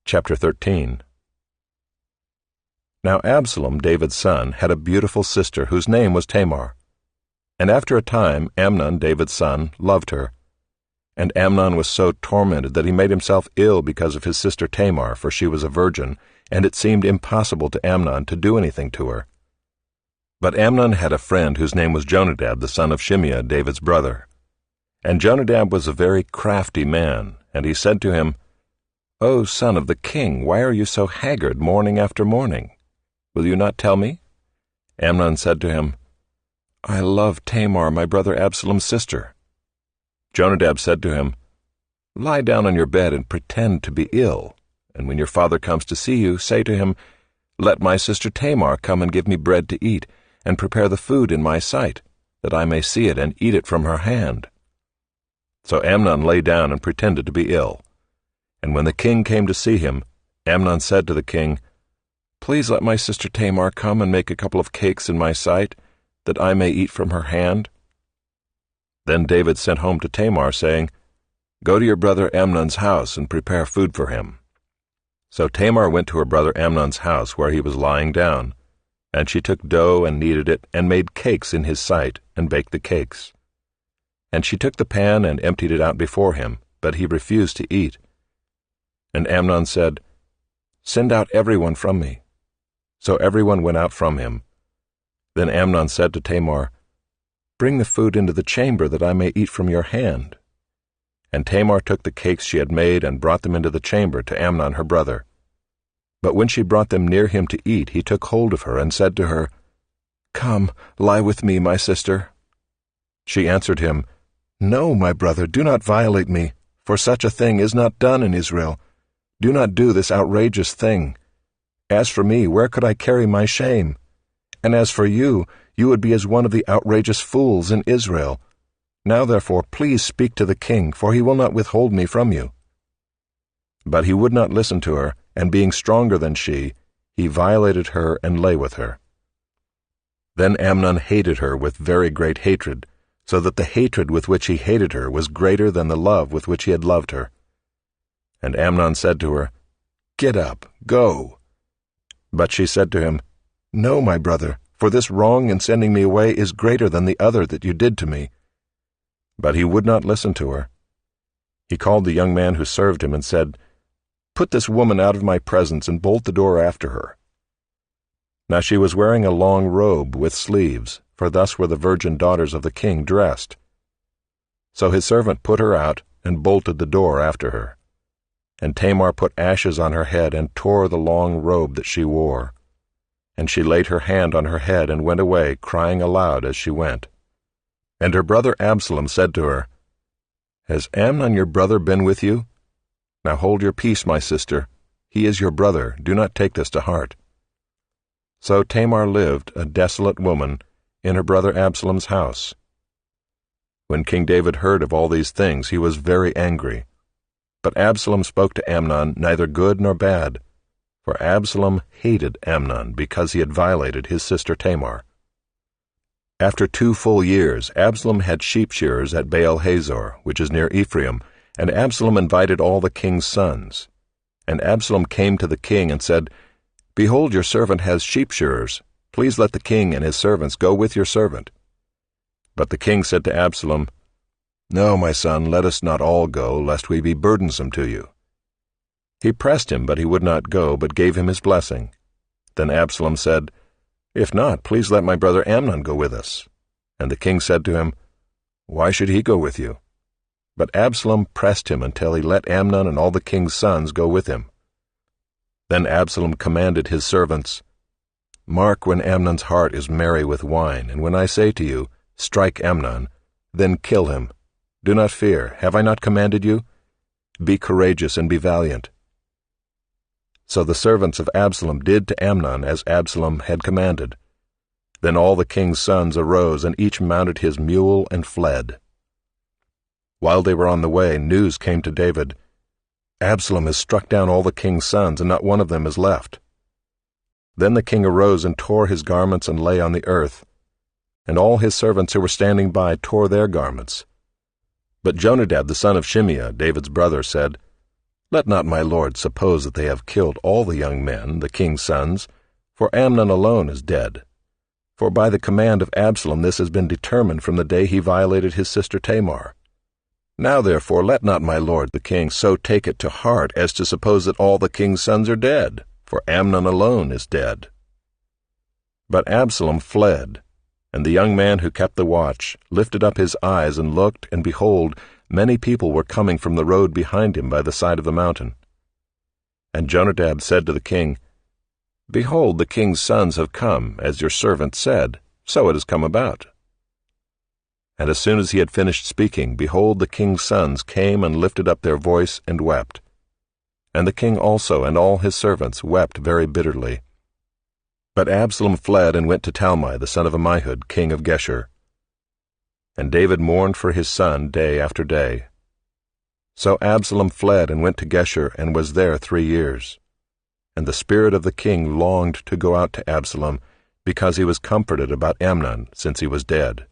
Chapter 13. Now Absalom, David's son, had a beautiful sister whose name was Tamar. And after a time Amnon, David's son, loved her. And Amnon was so tormented that he made himself ill because of his sister Tamar, for she was a virgin, and it seemed impossible to Amnon to do anything to her. But Amnon had a friend whose name was Jonadab, the son of Shimeah, David's brother. And Jonadab was a very crafty man, and he said to him, "O son of the king, why are you so haggard morning after morning? Will you not tell me?" Amnon said to him, "I love Tamar, my brother Absalom's sister." Jonadab said to him, "Lie down on your bed and pretend to be ill, and when your father comes to see you, say to him, 'Let my sister Tamar come and give me bread to eat, and prepare the food in my sight, that I may see it and eat it from her hand.'" So Amnon lay down and pretended to be ill. And when the king came to see him, Amnon said to the king, "Please let my sister Tamar come and make a couple of cakes in my sight, that I may eat from her hand." Then David sent home to Tamar, saying, "Go to your brother Amnon's house and prepare food for him." So Tamar went to her brother Amnon's house where he was lying down, and she took dough and kneaded it, and made cakes in his sight, and baked the cakes. And she took the pan and emptied it out before him, but he refused to eat. And Amnon said, "Send out everyone from me." So everyone went out from him. Then Amnon said to Tamar, "Bring the food into the chamber, that I may eat from your hand." And Tamar took the cakes she had made and brought them into the chamber to Amnon her brother. But when she brought them near him to eat, he took hold of her and said to her, "Come, lie with me, my sister." She answered him, "No, my brother, do not violate me, for such a thing is not done in Israel. Do not do this outrageous thing. As for me, where could I carry my shame? And as for you, you would be as one of the outrageous fools in Israel. Now therefore, please speak to the king, for he will not withhold me from you." But he would not listen to her, and being stronger than she, he violated her and lay with her. Then Amnon hated her with very great hatred, so that the hatred with which he hated her was greater than the love with which he had loved her. And Amnon said to her, "Get up, go." But she said to him, "No, my brother, for this wrong in sending me away is greater than the other that you did to me." But he would not listen to her. He called the young man who served him and said, "Put this woman out of my presence and bolt the door after her." Now she was wearing a long robe with sleeves, for thus were the virgin daughters of the king dressed. So his servant put her out and bolted the door after her. And Tamar put ashes on her head and tore the long robe that she wore. And she laid her hand on her head and went away, crying aloud as she went. And her brother Absalom said to her, "Has Amnon your brother been with you? Now hold your peace, my sister. He is your brother. Do not take this to heart." So Tamar lived, a desolate woman, in her brother Absalom's house. When King David heard of all these things, he was very angry. But Absalom spoke to Amnon neither good nor bad, for Absalom hated Amnon because he had violated his sister Tamar. After 2 full years, Absalom had sheep shearers at Baal-Hazor, which is near Ephraim, and Absalom invited all the king's sons. And Absalom came to the king and said, "Behold, your servant has sheep shearers. Please let the king and his servants go with your servant." But the king said to Absalom, "No, my son, let us not all go, lest we be burdensome to you." He pressed him, but he would not go, but gave him his blessing. Then Absalom said, "If not, please let my brother Amnon go with us." And the king said to him, "Why should he go with you?" But Absalom pressed him until he let Amnon and all the king's sons go with him. Then Absalom commanded his servants, "Mark when Amnon's heart is merry with wine, and when I say to you, 'Strike Amnon,' then kill him. Do not fear. Have I not commanded you? Be courageous and be valiant." So the servants of Absalom did to Amnon as Absalom had commanded. Then all the king's sons arose, and each mounted his mule and fled. While they were on the way, news came to David, "Absalom has struck down all the king's sons, and not one of them is left." Then the king arose and tore his garments and lay on the earth. And all his servants who were standing by tore their garments. But Jonadab the son of Shimeah, David's brother, said, Let not my lord suppose that they have killed all the young men, the king's sons, for Amnon alone is dead. For by the command of Absalom this has been determined from the day he violated his sister Tamar. Now therefore let not my lord the king so take it to heart as to suppose that all the king's sons are dead, for Amnon alone is dead." But Absalom fled, and the young man who kept the watch lifted up his eyes and looked, and behold, many people were coming from the road behind him by the side of the mountain. And Jonadab said to the king, "Behold, the king's sons have come, as your servant said, so it has come about." And as soon as he had finished speaking, behold, the king's sons came and lifted up their voice and wept. And the king also and all his servants wept very bitterly. But Absalom fled and went to Talmai the son of Ammihud, king of Geshur. And David mourned for his son day after day. So Absalom fled and went to Geshur and was there 3 years. And the spirit of the king longed to go out to Absalom, because he was comforted about Amnon, since he was dead.